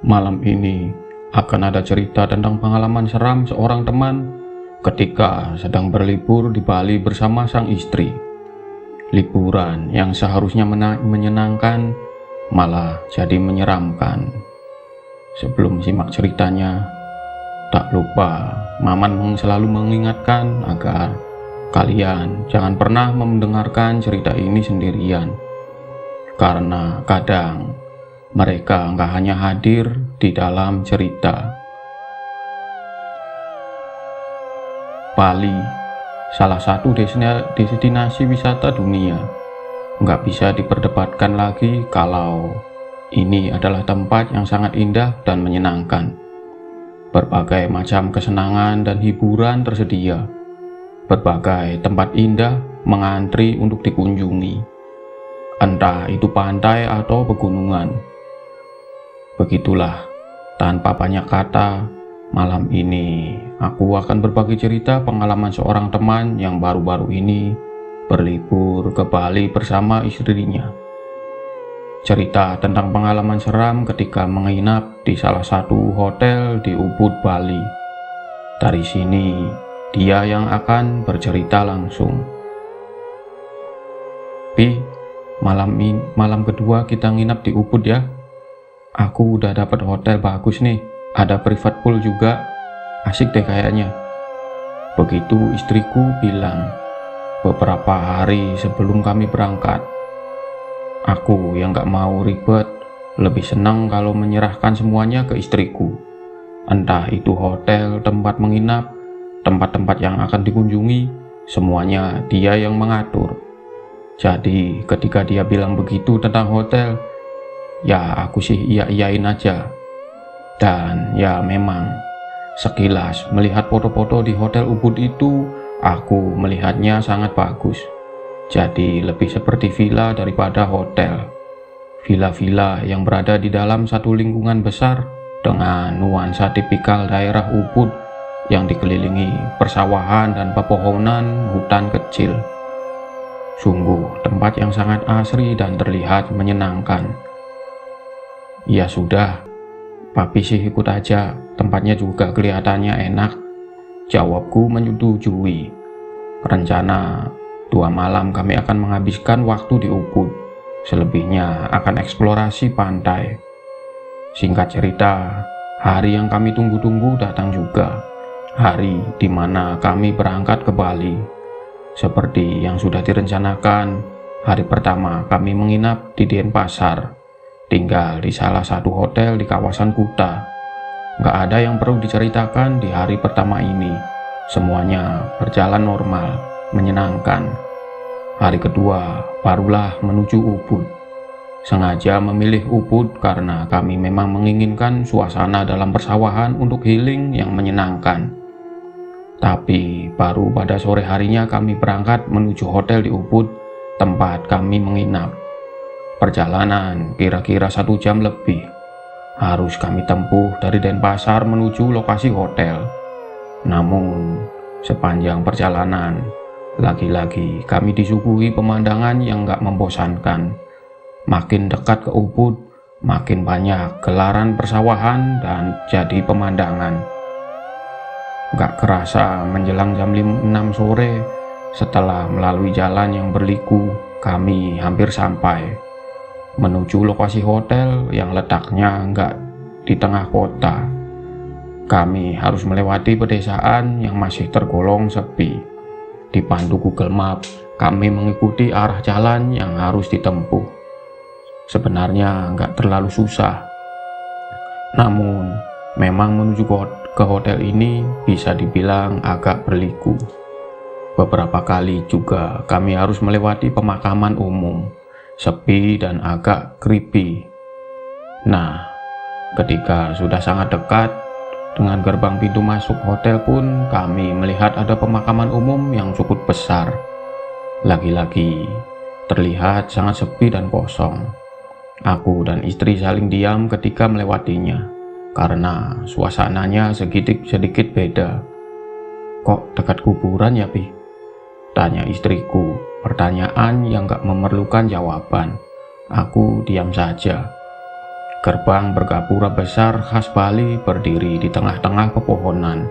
Malam ini akan ada cerita tentang pengalaman seram seorang teman ketika sedang berlibur di Bali bersama sang istri. Liburan yang seharusnya menyenangkan malah jadi menyeramkan. Sebelum simak ceritanya, tak lupa Maman selalu mengingatkan agar kalian jangan pernah mendengarkan cerita ini sendirian, karena kadang mereka nggak hanya hadir di dalam cerita. Bali, salah satu destinasi wisata dunia. Nggak bisa diperdebatkan lagi kalau ini adalah tempat yang sangat indah dan menyenangkan. Berbagai macam kesenangan dan hiburan tersedia. Berbagai tempat indah mengantri untuk dikunjungi. Entah itu pantai atau pegunungan. Begitulah, tanpa banyak kata, malam ini aku akan berbagi cerita pengalaman seorang teman yang baru-baru ini berlibur ke Bali bersama istrinya. Cerita tentang pengalaman seram ketika menginap di salah satu hotel di Ubud, Bali. Dari sini, dia yang akan bercerita langsung. Pi, malam kedua kita nginap di Ubud ya. Aku udah dapat hotel bagus nih, ada private pool juga, asik deh kayaknya. Begitu istriku bilang beberapa hari sebelum kami berangkat. Aku yang gak mau ribet, lebih senang kalau menyerahkan semuanya ke istriku. Entah itu hotel, tempat menginap, tempat-tempat yang akan dikunjungi, semuanya dia yang mengatur. Jadi ketika dia bilang begitu tentang hotel, ya aku sih iya-iyain aja. Dan ya memang, sekilas melihat foto-foto di hotel Ubud itu, aku melihatnya sangat bagus. Jadi lebih seperti villa daripada hotel. Villa-villa yang berada di dalam satu lingkungan besar dengan nuansa tipikal daerah Ubud yang dikelilingi persawahan dan pepohonan hutan kecil. Sungguh tempat yang sangat asri dan terlihat menyenangkan. Ya sudah, papi sih ikut aja, tempatnya juga kelihatannya enak. Jawabku menyetujui. Rencana 2 malam kami akan menghabiskan waktu di Ubud. Selebihnya akan eksplorasi pantai. Singkat cerita, hari yang kami tunggu-tunggu datang juga. Hari di mana kami berangkat ke Bali. Seperti yang sudah direncanakan, hari pertama kami menginap di Denpasar. Tinggal di salah satu hotel di kawasan Kuta. Gak ada yang perlu diceritakan di hari pertama ini. Semuanya berjalan normal, menyenangkan. Hari kedua barulah menuju Ubud. Sengaja memilih Ubud karena kami memang menginginkan suasana dalam persawahan untuk healing yang menyenangkan. Tapi baru pada sore harinya kami berangkat menuju hotel di Ubud, tempat kami menginap. Perjalanan kira-kira 1 jam lebih harus kami tempuh dari Denpasar menuju lokasi hotel. Namun sepanjang perjalanan, lagi-lagi kami disuguhi pemandangan yang gak membosankan. Makin dekat ke Ubud, makin banyak gelaran persawahan dan jadi pemandangan. Gak kerasa menjelang jam 6 sore, setelah melalui jalan yang berliku, kami hampir sampai menuju lokasi hotel yang letaknya nggak di tengah kota. Kami harus melewati pedesaan yang masih tergolong sepi. Dipandu Google Map, kami mengikuti arah jalan yang harus ditempuh. Sebenarnya nggak terlalu susah. Namun, memang menuju ke hotel ini bisa dibilang agak berliku. Beberapa kali juga kami harus melewati pemakaman umum. Sepi dan agak creepy. Nah, ketika sudah sangat dekat dengan gerbang pintu masuk hotel pun kami melihat ada pemakaman umum yang cukup besar. Lagi-lagi terlihat sangat sepi dan kosong. Aku dan istri saling diam ketika melewatinya karena suasananya sedikit beda. Kok dekat kuburan ya, Pi? Tanya istriku, pertanyaan yang gak memerlukan jawaban. Aku diam saja. Gerbang bergapura besar khas Bali berdiri di tengah-tengah pepohonan.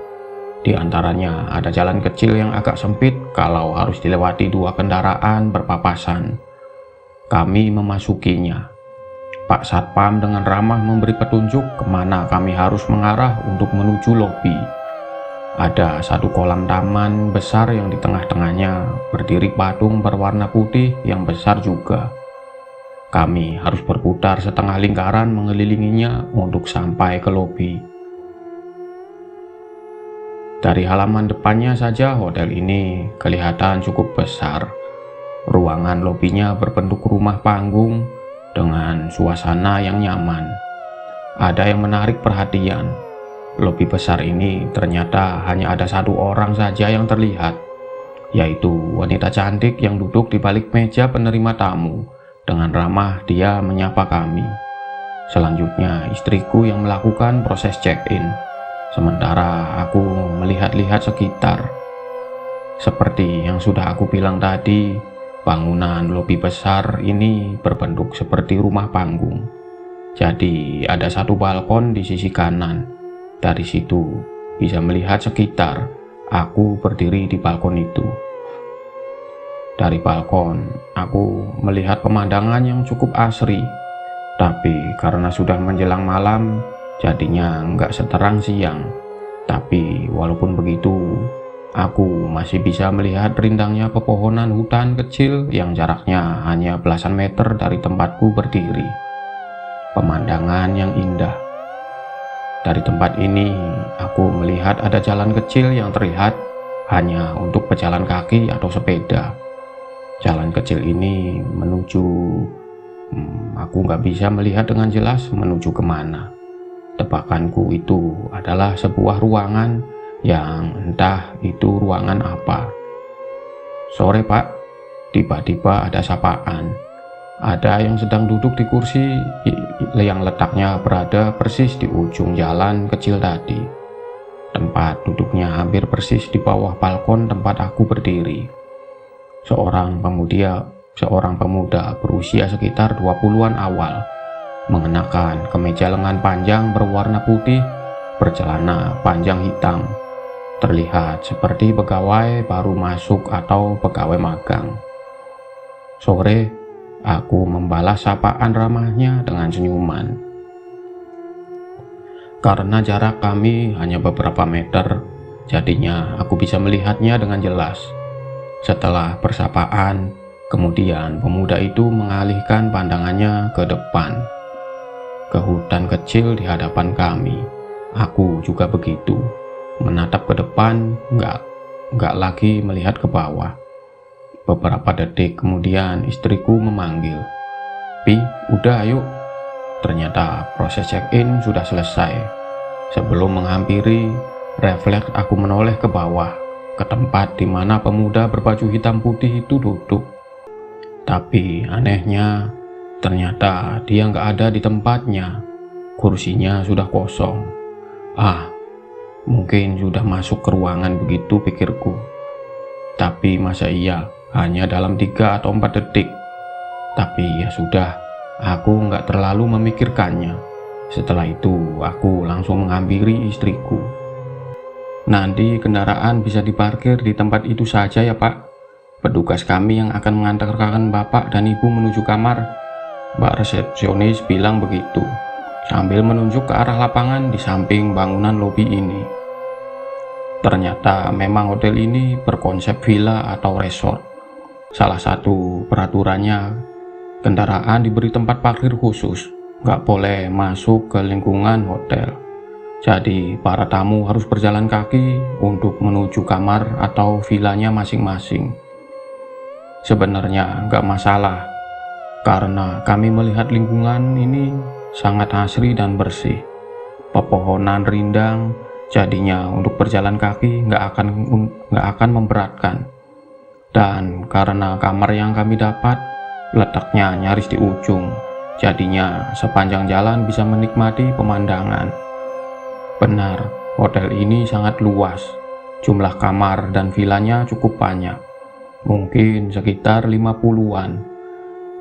Di antaranya ada jalan kecil yang agak sempit kalau harus dilewati dua kendaraan berpapasan. Kami memasukinya. Pak Satpam dengan ramah memberi petunjuk kemana kami harus mengarah untuk menuju lobi. Ada satu kolam taman besar yang di tengah-tengahnya berdiri patung berwarna putih yang besar juga. Kami harus berputar setengah lingkaran mengelilinginya untuk sampai ke lobi. Dari halaman depannya saja hotel ini kelihatan cukup besar. Ruangan lobinya berbentuk rumah panggung dengan suasana yang nyaman. Ada yang menarik perhatian. Lobi besar ini ternyata hanya ada satu orang saja yang terlihat, yaitu wanita cantik yang duduk di balik meja penerima tamu. Dengan ramah dia menyapa kami. Selanjutnya istriku yang melakukan proses check-in, sementara aku melihat-lihat sekitar. Seperti yang sudah aku bilang tadi, bangunan lobi besar ini berbentuk seperti rumah panggung. Jadi ada satu balkon di sisi kanan. Dari situ bisa melihat sekitar. Aku berdiri di balkon itu. Dari balkon, aku melihat pemandangan yang cukup asri. Tapi karena sudah menjelang malam, jadinya nggak seterang siang. Tapi walaupun begitu, aku masih bisa melihat rindangnya pepohonan hutan kecil yang jaraknya hanya belasan meter dari tempatku berdiri. Pemandangan yang indah. Dari tempat ini, aku melihat ada jalan kecil yang terlihat hanya untuk pejalan kaki atau sepeda. Jalan kecil ini menuju, aku nggak bisa melihat dengan jelas menuju kemana. Tebakanku itu adalah sebuah ruangan yang entah itu ruangan apa. "Sore Pak," tiba-tiba ada sapaan. Ada yang sedang duduk di kursi yang letaknya berada persis di ujung jalan kecil tadi. Tempat duduknya hampir persis di bawah balkon tempat aku berdiri. Seorang pemuda berusia sekitar 20-an awal, mengenakan kemeja lengan panjang berwarna putih, bercelana panjang hitam. Terlihat seperti pegawai baru masuk atau pegawai magang. "Sore," aku membalas sapaan ramahnya dengan senyuman. Karena jarak kami hanya beberapa meter, jadinya aku bisa melihatnya dengan jelas. Setelah persapaan, kemudian pemuda itu mengalihkan pandangannya ke depan, ke hutan kecil di hadapan kami. Aku juga begitu, menatap ke depan, nggak lagi melihat ke bawah. Beberapa detik kemudian istriku memanggil, "Pi, udah ayo." Ternyata proses check-in sudah selesai. Sebelum menghampiri, refleks aku menoleh ke bawah, ke tempat di mana pemuda berbaju hitam putih itu duduk. Tapi anehnya, ternyata dia nggak ada di tempatnya. Kursinya sudah kosong. Mungkin sudah masuk ke ruangan begitu pikirku. Tapi masa iya, hanya dalam 3 atau 4 detik. Tapi ya sudah, aku nggak terlalu memikirkannya. Setelah itu, aku langsung menghampiri istriku. "Nanti kendaraan bisa diparkir di tempat itu saja ya Pak. Petugas kami yang akan mengantarkan Bapak dan Ibu menuju kamar." Mbak resepsionis bilang begitu, sambil menunjuk ke arah lapangan di samping bangunan lobi ini. Ternyata memang hotel ini berkonsep villa atau resort. Salah satu peraturannya, kendaraan diberi tempat parkir khusus, nggak boleh masuk ke lingkungan hotel. Jadi para tamu harus berjalan kaki untuk menuju kamar atau villanya masing-masing. Sebenarnya nggak masalah, karena kami melihat lingkungan ini sangat asri dan bersih. Pepohonan rindang, jadinya untuk berjalan kaki nggak akan memberatkan. Dan karena kamar yang kami dapat letaknya nyaris di ujung, jadinya sepanjang jalan bisa menikmati pemandangan. Benar, hotel ini sangat luas. Jumlah kamar dan villanya cukup banyak. Mungkin sekitar 50-an.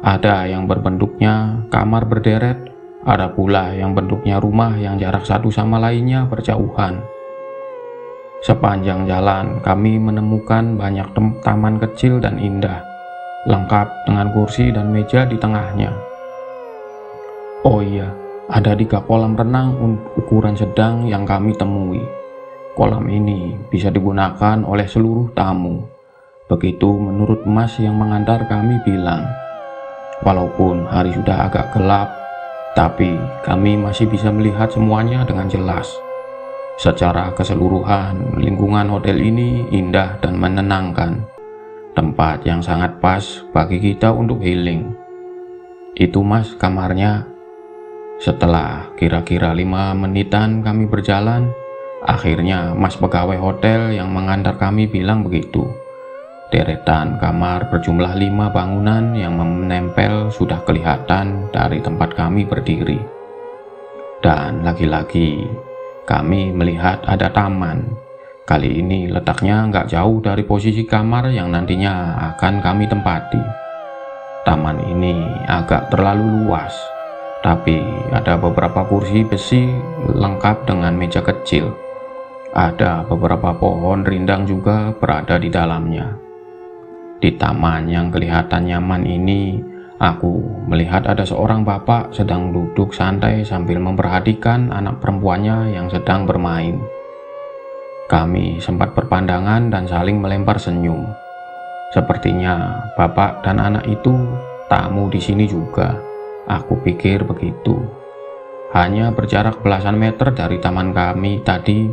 Ada yang berbentuknya kamar berderet, Ada pula yang bentuknya rumah yang jarak satu sama lainnya berjauhan. Sepanjang jalan kami menemukan banyak taman kecil dan indah, lengkap dengan kursi dan meja di tengahnya. Oh iya, ada 3 kolam renang ukuran sedang yang kami temui. Kolam ini bisa digunakan oleh seluruh tamu. Begitu menurut Mas yang mengantar kami bilang. Walaupun hari sudah agak gelap, tapi kami masih bisa melihat semuanya dengan jelas. Secara keseluruhan, lingkungan hotel ini indah dan menenangkan. Tempat yang sangat pas bagi kita untuk healing. Itu Mas kamarnya. Setelah kira-kira 5 menitan kami berjalan, akhirnya Mas pegawai hotel yang mengantar kami bilang begitu. Deretan kamar berjumlah 5 bangunan yang menempel sudah kelihatan dari tempat kami berdiri. Dan lagi-lagi kami melihat ada taman. Kali ini letaknya nggak jauh dari posisi kamar yang nantinya akan kami tempati. Taman ini agak terlalu luas, tapi ada beberapa kursi besi lengkap dengan meja kecil. Ada beberapa pohon rindang juga berada di dalamnya. Di taman yang kelihatan nyaman ini, aku melihat ada seorang bapak sedang duduk santai sambil memperhatikan anak perempuannya yang sedang bermain. Kami sempat berpandangan dan saling melempar senyum. Sepertinya bapak dan anak itu tamu di sini juga. Aku pikir begitu. Hanya berjarak belasan meter dari taman kami tadi,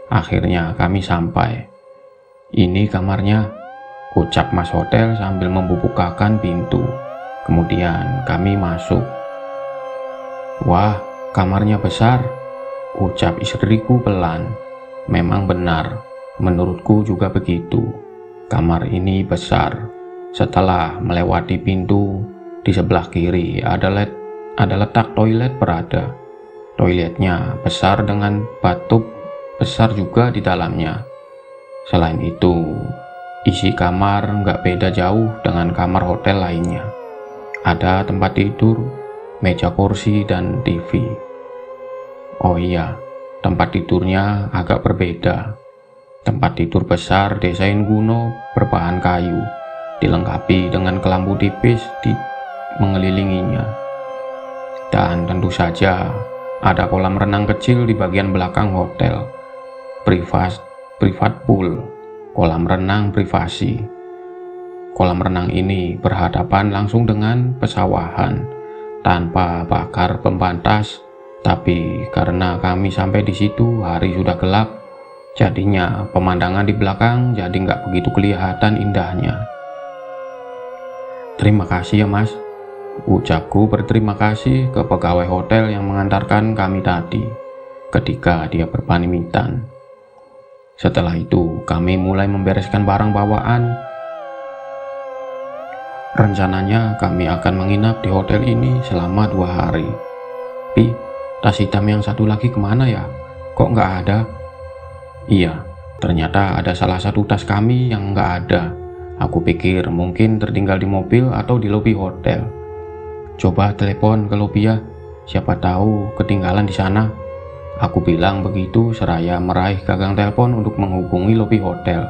akhirnya kami sampai. Ini kamarnya, ucap Mas hotel sambil membukakan pintu. Kemudian kami masuk. Wah, kamarnya besar, ucap istriku pelan. Memang benar, menurutku juga begitu. Kamar ini besar. Setelah melewati pintu, di sebelah kiri ada letak toilet berada. Toiletnya besar dengan bathtub besar juga di dalamnya. Selain itu, isi kamar nggak beda jauh dengan kamar hotel lainnya. Ada tempat tidur, meja kursi, dan TV. Oh iya, tempat tidurnya agak berbeda. Tempat tidur besar desain kuno berbahan kayu, dilengkapi dengan kelambu tipis mengelilinginya. Dan tentu saja ada kolam renang kecil di bagian belakang hotel. Privat pool, kolam renang privasi. Kolam renang ini berhadapan langsung dengan pesawahan, tanpa pagar pembatas. Tapi karena kami sampai di situ hari sudah gelap, jadinya pemandangan di belakang jadi nggak begitu kelihatan indahnya. Terima kasih ya Mas, ucapku berterima kasih ke pegawai hotel yang mengantarkan kami tadi, ketika dia berpamitan. Setelah itu kami mulai membereskan barang bawaan. Rencananya kami akan menginap di hotel ini selama 2 hari. Pi, tas hitam yang satu lagi kemana ya? Kok nggak ada? Iya, ternyata ada salah satu tas kami yang nggak ada. Aku pikir mungkin tertinggal di mobil atau di lobi hotel. Coba telepon ke lobi ya, siapa tahu ketinggalan di sana. Aku bilang begitu seraya meraih gagang telepon untuk menghubungi lobi hotel.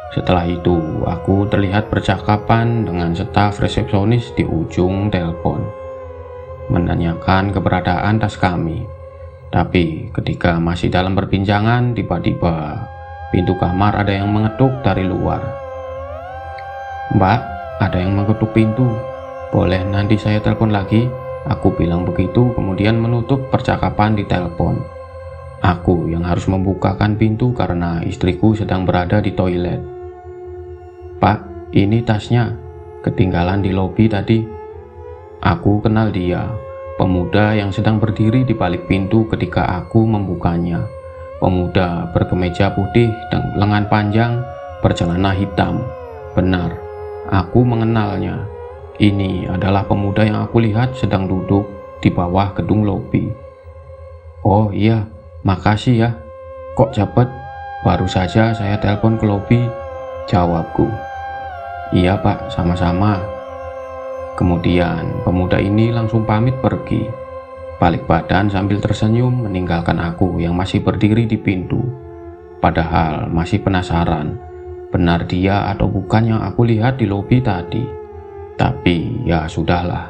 Setelah itu, aku terlihat percakapan dengan staf resepsionis di ujung telepon, menanyakan keberadaan tas kami. Tapi ketika masih dalam perbincangan, tiba-tiba pintu kamar ada yang mengetuk dari luar. Mbak, ada yang mengetuk pintu. Boleh nanti saya telepon lagi? Aku bilang begitu, kemudian menutup percakapan di telepon. Aku yang harus membukakan pintu karena istriku sedang berada di toilet. Pak, ini tasnya, ketinggalan di lobi tadi. Aku kenal dia, pemuda yang sedang berdiri di balik pintu ketika aku membukanya. Pemuda berkemeja putih dan lengan panjang, bercelana hitam. Benar, aku mengenalnya. Ini adalah pemuda yang aku lihat sedang duduk di bawah gedung lobi. Oh iya, makasih ya. Kok cepet? Baru saja saya telepon ke lobi, jawabku. Iya Pak, sama-sama. Kemudian pemuda ini langsung pamit pergi, balik badan sambil tersenyum meninggalkan aku yang masih berdiri di pintu. Padahal masih penasaran, benar dia atau bukan yang aku lihat di lobi tadi. Tapi ya sudahlah,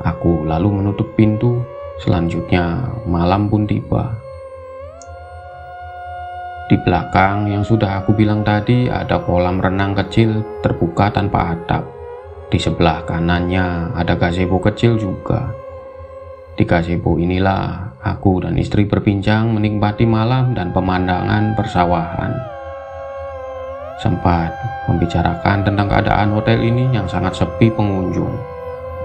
aku lalu menutup pintu. Selanjutnya malam pun tiba. Di belakang yang sudah aku bilang tadi ada kolam renang kecil terbuka tanpa atap. Di sebelah kanannya ada gazebo kecil juga. Di gazebo inilah aku dan istri berbincang menikmati malam dan pemandangan persawahan. Sempat membicarakan tentang keadaan hotel ini yang sangat sepi pengunjung.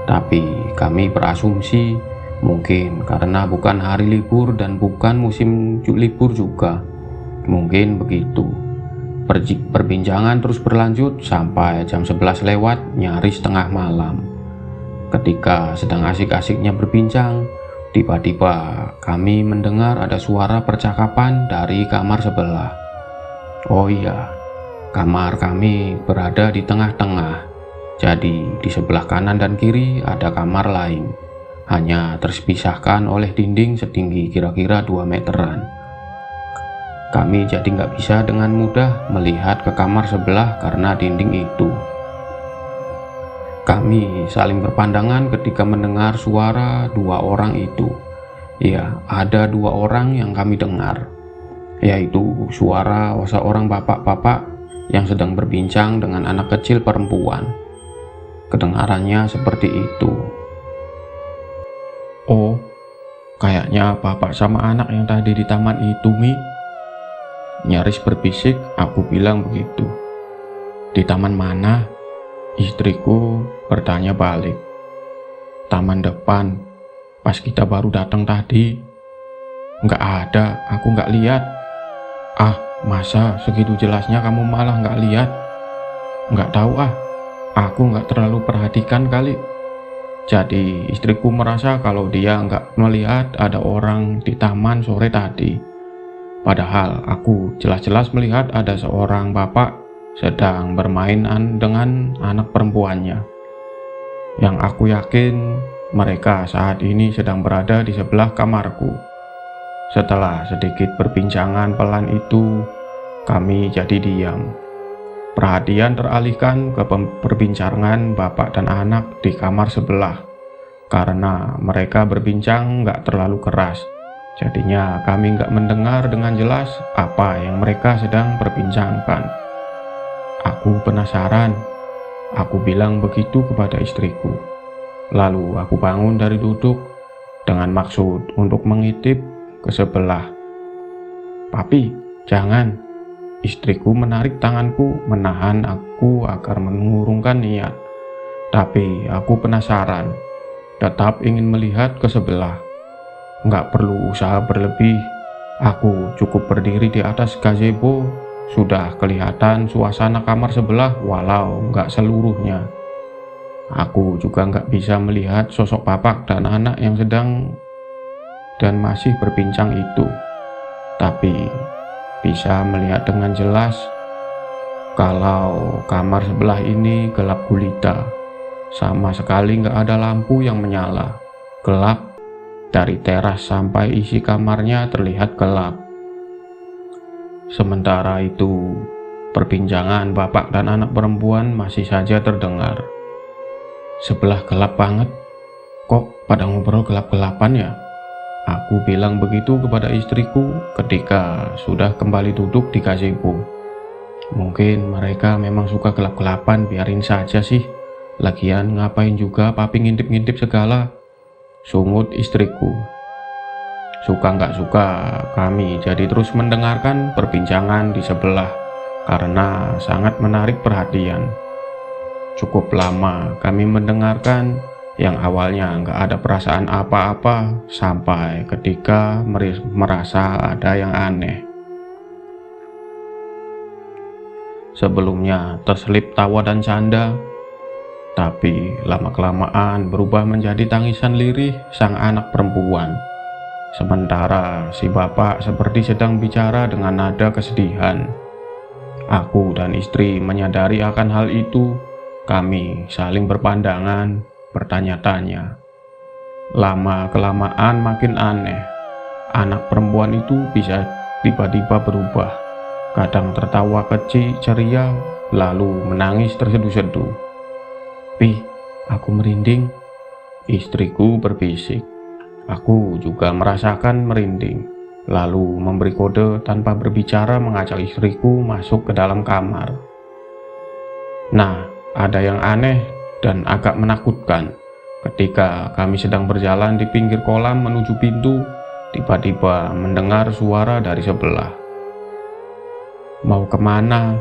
Tapi kami berasumsi mungkin karena bukan hari libur dan bukan musim libur juga. Mungkin begitu. Perbincangan terus berlanjut sampai jam 11 lewat, nyaris tengah malam. Ketika sedang asik-asiknya berbincang, tiba-tiba kami mendengar ada suara percakapan dari kamar sebelah. Oh iya, kamar kami berada di tengah-tengah. Jadi di sebelah kanan dan kiri ada kamar lain, hanya terpisahkan oleh dinding setinggi kira-kira 2 meteran. Kami jadi nggak bisa dengan mudah melihat ke kamar sebelah karena dinding itu. Kami saling berpandangan ketika mendengar suara 2 orang itu. Ya, ada 2 orang yang kami dengar, yaitu suara seorang bapak-bapak yang sedang berbincang dengan anak kecil perempuan. Kedengarannya seperti itu. Oh, kayaknya bapak sama anak yang tadi di taman itu, Mi. Nyaris berbisik, aku bilang begitu. Di taman mana? Istriku bertanya balik. Taman depan, pas kita baru datang tadi. Nggak ada, aku nggak lihat. Ah, masa segitu jelasnya kamu malah nggak lihat? Nggak tahu ah, aku nggak terlalu perhatikan kali. Jadi istriku merasa kalau dia nggak melihat ada orang di taman sore tadi. Padahal aku jelas-jelas melihat ada seorang bapak sedang bermain dengan anak perempuannya. Yang aku yakin mereka saat ini sedang berada di sebelah kamarku. Setelah sedikit perbincangan pelan itu, kami jadi diam. Perhatian teralihkan ke perbincangan bapak dan anak di kamar sebelah. Karena mereka berbincang nggak terlalu keras. Jadinya kami nggak mendengar dengan jelas apa yang mereka sedang perbincangkan. Aku penasaran, aku bilang begitu kepada istriku. Lalu aku bangun dari duduk dengan maksud untuk mengintip ke sebelah. Papi, jangan. Istriku menarik tanganku, menahan aku agar mengurungkan niat. Tapi aku penasaran, tetap ingin melihat ke sebelah. Nggak perlu usaha berlebih, aku cukup berdiri di atas gazebo, sudah kelihatan suasana kamar sebelah walau nggak seluruhnya. Aku juga nggak bisa melihat sosok bapak dan anak yang sedang dan masih berbincang itu, tapi bisa melihat dengan jelas kalau kamar sebelah ini gelap gulita, sama sekali nggak ada lampu yang menyala, gelap. Dari teras sampai isi kamarnya terlihat gelap. Sementara itu, perbincangan bapak dan anak perempuan masih saja terdengar. Sebelah gelap banget, kok pada ngobrol gelap-gelapan ya? Aku bilang begitu kepada istriku ketika sudah kembali duduk di gazebo. Mungkin mereka memang suka gelap-gelapan, biarin saja sih. Lagian ngapain juga papi ngintip-ngintip segala. Sungut istriku. Suka nggak suka, kami jadi terus mendengarkan perbincangan di sebelah karena sangat menarik perhatian. Cukup lama kami mendengarkan yang awalnya nggak ada perasaan apa-apa sampai ketika merasa ada yang aneh. Sebelumnya terselip tawa dan canda, tapi lama-kelamaan berubah menjadi tangisan lirih sang anak perempuan. Sementara si bapak seperti sedang bicara dengan nada kesedihan. Aku dan istri menyadari akan hal itu. Kami saling berpandangan, bertanya-tanya. Lama-kelamaan makin aneh. Anak perempuan itu bisa tiba-tiba berubah. Kadang tertawa kecil ceria, lalu menangis terseduh-seduh. "Pi, aku merinding," istriku berbisik. Aku juga merasakan merinding, lalu memberi kode tanpa berbicara mengajak istriku masuk ke dalam kamar. Nah, ada yang aneh dan agak menakutkan. Ketika kami sedang berjalan di pinggir kolam menuju pintu, tiba-tiba mendengar suara dari sebelah. "Mau kemana?"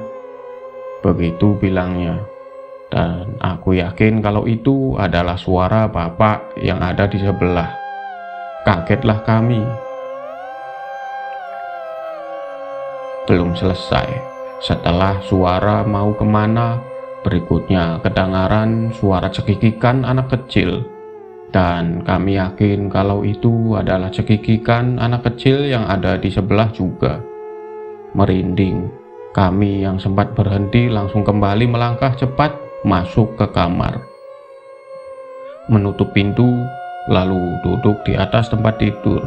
begitu bilangnya. Dan aku yakin kalau itu adalah suara bapak yang ada di sebelah. Kagetlah kami. Belum selesai. Setelah suara "mau kemana", berikutnya kedengaran suara cekikikan anak kecil. Dan kami yakin kalau itu adalah cekikikan anak kecil yang ada di sebelah juga. Merinding, kami yang sempat berhenti langsung kembali melangkah cepat masuk ke kamar. Menutup pintu, lalu duduk di atas tempat tidur.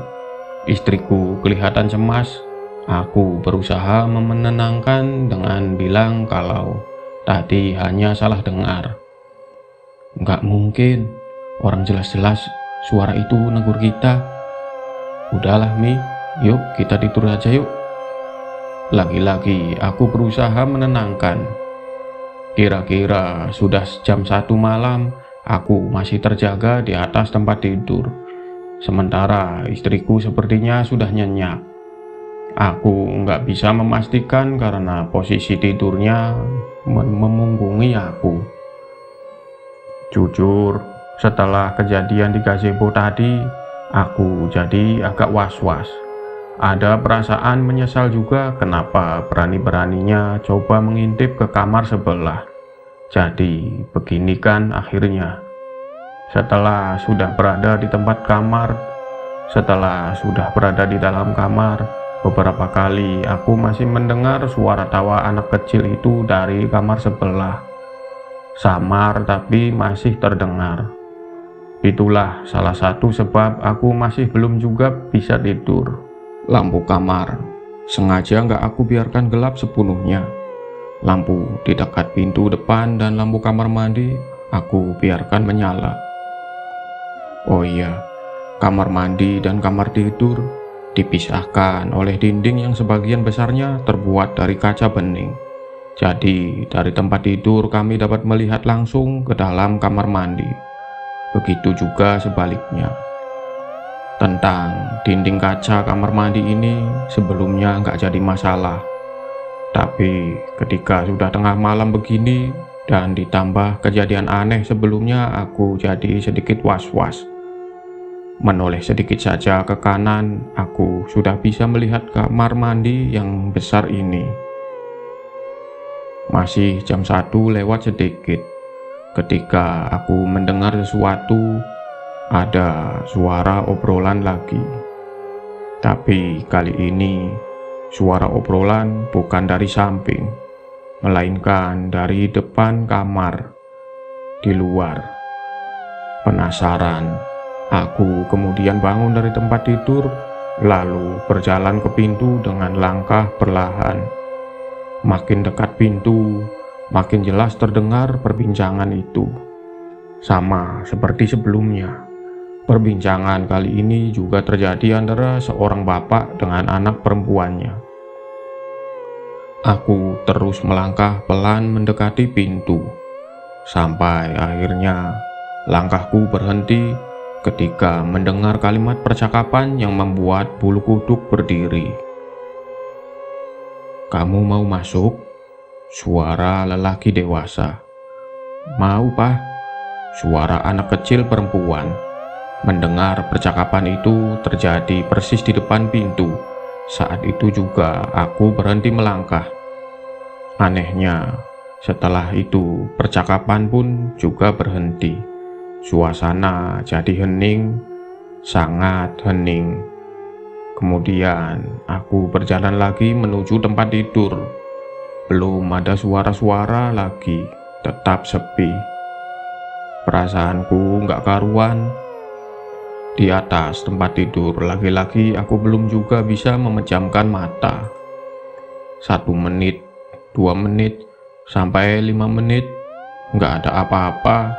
Istriku kelihatan cemas. Aku berusaha menenangkan dengan bilang kalau tadi hanya salah dengar. "Nggak mungkin, orang jelas-jelas suara itu negur kita." "Udahlah Mi, yuk kita tidur aja yuk." Lagi-lagi aku berusaha menenangkan. Kira-kira sudah jam 1 malam, aku masih terjaga di atas tempat tidur. Sementara istriku sepertinya sudah nyenyak. Aku nggak bisa memastikan karena posisi tidurnya memunggungi aku. Jujur, setelah kejadian di gazebo tadi, aku jadi agak was-was. Ada perasaan menyesal juga kenapa berani-beraninya coba mengintip ke kamar sebelah. Jadi begini kan akhirnya. Setelah sudah berada di dalam kamar, beberapa kali aku masih mendengar suara tawa anak kecil itu dari kamar sebelah. Samar tapi masih terdengar. Itulah salah satu sebab aku masih belum juga bisa tidur. Lampu kamar sengaja nggak aku biarkan gelap sepenuhnya. Lampu di dekat pintu depan dan lampu kamar mandi aku biarkan menyala. Oh iya, kamar mandi dan kamar tidur dipisahkan oleh dinding yang sebagian besarnya terbuat dari kaca bening. Jadi dari tempat tidur kami dapat melihat langsung ke dalam kamar mandi. Begitu juga sebaliknya. Tentang dinding kaca kamar mandi ini sebelumnya nggak jadi masalah. Tapi ketika sudah tengah malam begini dan ditambah kejadian aneh sebelumnya, aku jadi sedikit was-was. Menoleh sedikit saja ke kanan, aku sudah bisa melihat kamar mandi yang besar ini. Masih jam 1 lewat sedikit. Ketika aku mendengar sesuatu, ada suara obrolan lagi. Tapi kali ini, suara obrolan bukan dari samping, melainkan dari depan kamar, di luar. Penasaran, aku kemudian bangun dari tempat tidur, lalu berjalan ke pintu dengan langkah perlahan. Makin dekat pintu, makin jelas terdengar perbincangan itu. Sama seperti sebelumnya, perbincangan kali ini juga terjadi antara seorang bapak dengan anak perempuannya. Aku terus melangkah pelan mendekati pintu, sampai akhirnya langkahku berhenti ketika mendengar kalimat percakapan yang membuat bulu kuduk berdiri. "Kamu mau masuk?" Suara lelaki dewasa. "Mau, Pak," suara anak kecil perempuan. Mendengar percakapan itu terjadi persis di depan pintu. Saat itu juga aku berhenti melangkah. Anehnya, setelah itu percakapan pun juga berhenti. Suasana jadi hening, sangat hening. Kemudian aku berjalan lagi menuju tempat tidur. Belum ada suara-suara lagi, tetap sepi. Perasaanku nggak karuan. Di atas tempat tidur laki-laki aku belum juga bisa memejamkan mata. 1 menit, 2 menit, sampai 5 menit, nggak ada apa-apa.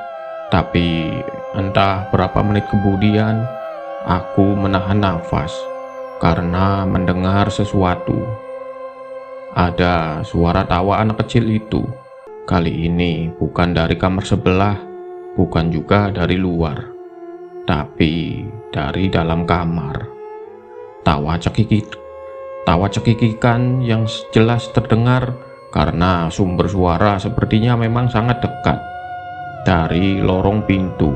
Tapi entah berapa menit kemudian, aku menahan nafas karena mendengar sesuatu. Ada suara tawa anak kecil itu. Kali ini bukan dari kamar sebelah, bukan juga dari luar, tapi dari dalam kamar. Tawa cekikikan yang jelas terdengar karena sumber suara sepertinya memang sangat dekat dari lorong pintu.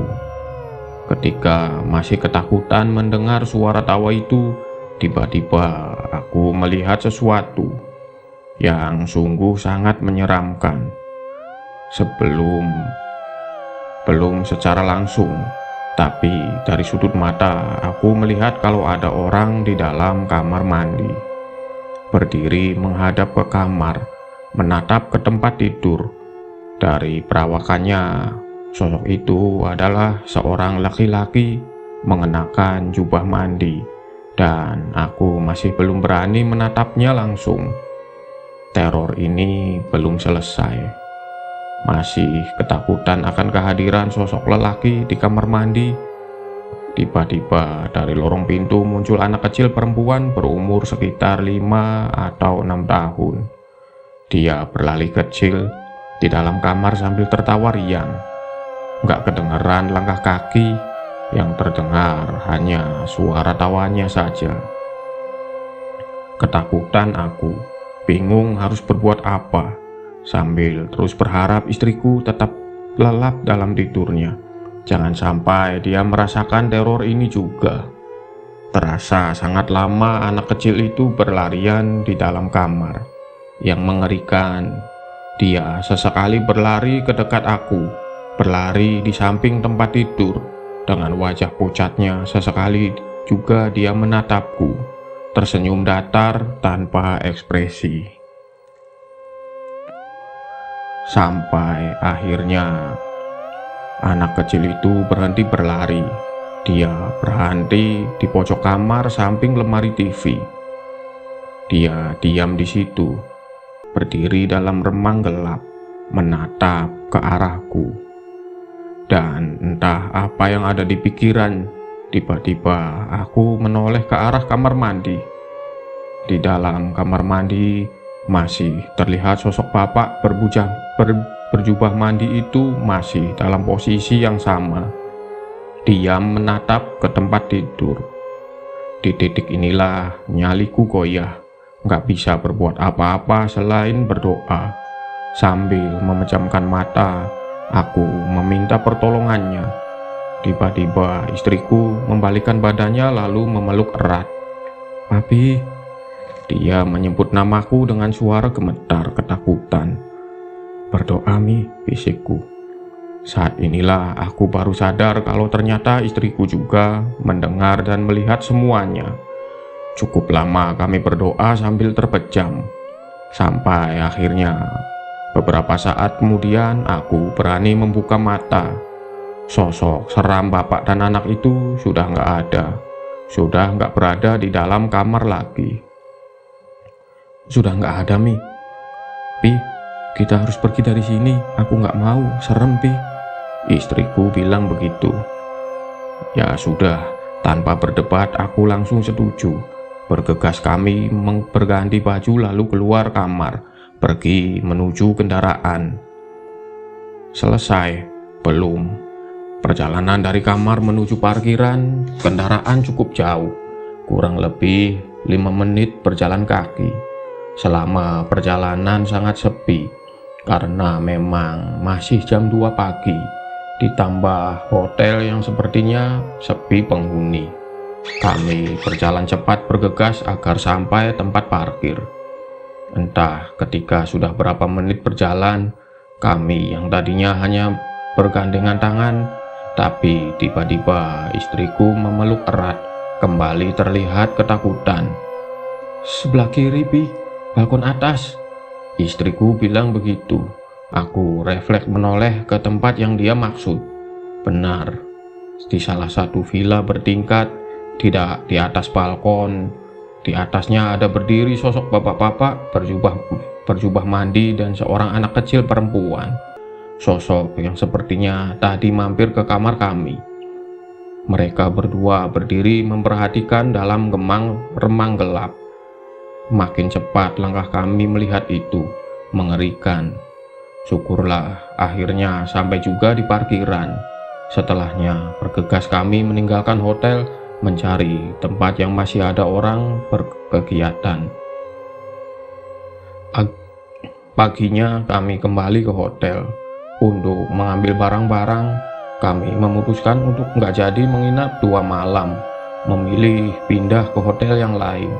Ketika masih ketakutan mendengar suara tawa itu, tiba-tiba aku melihat sesuatu yang sungguh sangat menyeramkan. Belum secara langsung, tapi dari sudut mata aku melihat kalau ada orang di dalam kamar mandi, berdiri menghadap ke kamar, menatap ke tempat tidur. Dari perawakannya, sosok itu adalah seorang laki-laki mengenakan jubah mandi, dan aku masih belum berani menatapnya langsung. Teror ini belum selesai. Masih ketakutan akan kehadiran sosok lelaki di kamar mandi. Tiba-tiba dari lorong pintu muncul anak kecil perempuan berumur sekitar 5 atau 6 tahun. Dia berlari kecil di dalam kamar sambil tertawa riang. Nggak kedengeran langkah kaki, yang terdengar hanya suara tawanya saja. Ketakutan aku, bingung harus berbuat apa, sambil terus berharap istriku tetap lelap dalam tidurnya. Jangan sampai dia merasakan teror ini juga. Terasa sangat lama anak kecil itu berlarian di dalam kamar. Yang mengerikan, dia sesekali berlari ke dekat aku, berlari di samping tempat tidur. Dengan wajah pucatnya, sesekali juga dia menatapku, tersenyum datar tanpa ekspresi. Sampai akhirnya anak kecil itu berhenti berlari. Dia berhenti di pojok kamar samping lemari TV. Dia diam di situ, berdiri dalam remang gelap, menatap ke arahku. Dan entah apa yang ada di pikiran, tiba-tiba aku menoleh ke arah kamar mandi. Di dalam kamar mandi masih terlihat sosok bapak berjubah mandi itu masih dalam posisi yang sama. Diam menatap ke tempat tidur. Di titik inilah nyaliku goyah. Nggak bisa berbuat apa-apa selain berdoa. Sambil memejamkan mata, aku meminta pertolongannya. Tiba-tiba istriku membalikkan badannya lalu memeluk erat. "Papi." Dia menyebut namaku dengan suara gemetar ketakutan. "Berdoa, Mi," bisikku. Saat inilah aku baru sadar kalau ternyata istriku juga mendengar dan melihat semuanya. Cukup lama kami berdoa sambil terpejam. Sampai akhirnya beberapa saat kemudian aku berani membuka mata. Sosok seram bapak dan anak itu sudah nggak ada. Sudah nggak berada di dalam kamar lagi. "Sudah nggak ada, Mi. Pi, kita harus pergi dari sini. Aku nggak mau, serem, Pi." Istriku bilang begitu. Ya sudah, tanpa berdebat aku langsung setuju. Bergegas kami berganti baju lalu keluar kamar, pergi menuju kendaraan. Selesai? Belum. Perjalanan dari kamar menuju parkiran kendaraan cukup jauh, kurang lebih 5 menit berjalan kaki. Selama perjalanan sangat sepi, karena memang masih jam 2 pagi, ditambah hotel yang sepertinya sepi penghuni. Kami berjalan cepat bergegas agar sampai tempat parkir. Entah ketika sudah berapa menit berjalan, kami yang tadinya hanya bergandengan tangan, tapi tiba-tiba istriku memeluk erat, kembali terlihat ketakutan. "Sebelah kiri, Pi, balkon atas." Istriku bilang begitu. Aku refleks menoleh ke tempat yang dia maksud. Benar, di salah satu villa bertingkat, tidak di atas balkon. Di atasnya ada berdiri sosok bapak-bapak berjubah mandi dan seorang anak kecil perempuan. Sosok yang sepertinya tadi mampir ke kamar kami. Mereka berdua berdiri memperhatikan dalam remang gelap. Makin cepat langkah kami melihat itu, mengerikan. Syukurlah akhirnya sampai juga di parkiran. Setelahnya bergegas kami meninggalkan hotel, mencari tempat yang masih ada orang berkegiatan. Paginya kami kembali ke hotel. Untuk mengambil barang-barang, kami memutuskan untuk nggak jadi menginap 2 malam, memilih pindah ke hotel yang lain.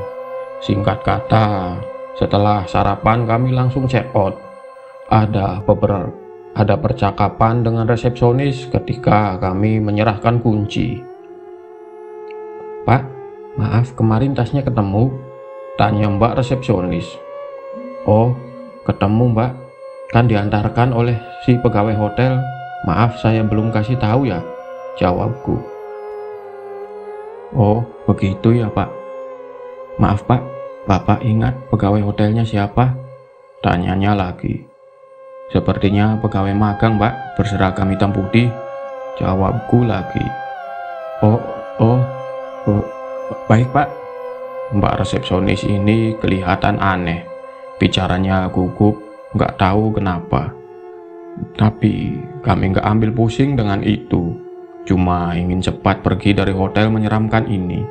Singkat kata, setelah sarapan kami langsung check out. Ada percakapan dengan resepsionis ketika kami menyerahkan kunci. "Pak, maaf kemarin tasnya ketemu?" tanya Mbak resepsionis. "Oh, ketemu Mbak, kan diantarkan oleh si pegawai hotel. Maaf saya belum kasih tahu ya," jawabku. "Oh, begitu ya Pak. Maaf Pak, Bapak ingat pegawai hotelnya siapa?" tanyanya lagi. "Sepertinya pegawai magang Pak, berseragam hitam putih," jawabku lagi. Oh, baik Pak." Mbak resepsionis ini kelihatan aneh. Bicaranya gugup, nggak tahu kenapa. Tapi kami nggak ambil pusing dengan itu. Cuma ingin cepat pergi dari hotel menyeramkan ini.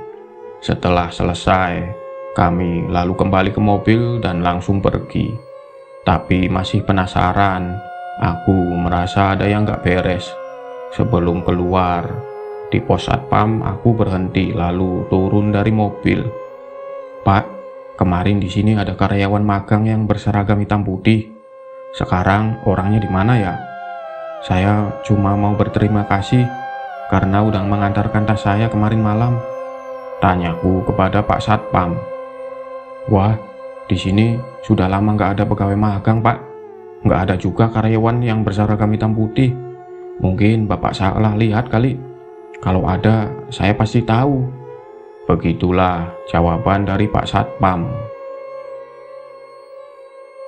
Setelah selesai, kami lalu kembali ke mobil dan langsung pergi. Tapi masih penasaran, aku merasa ada yang nggak beres. Sebelum keluar, di pos satpam aku berhenti lalu turun dari mobil. "Pak, kemarin di sini ada karyawan magang yang berseragam hitam putih. Sekarang orangnya di mana ya? Saya cuma mau berterima kasih karena udah mengantarkan tas saya kemarin malam," tanyaku kepada Pak Satpam. "Wah, di sini sudah lama nggak ada pegawai magang Pak. Nggak ada juga karyawan yang berseragam hitam putih. Mungkin Bapak salah lihat kali. Kalau ada, saya pasti tahu." Begitulah jawaban dari Pak Satpam.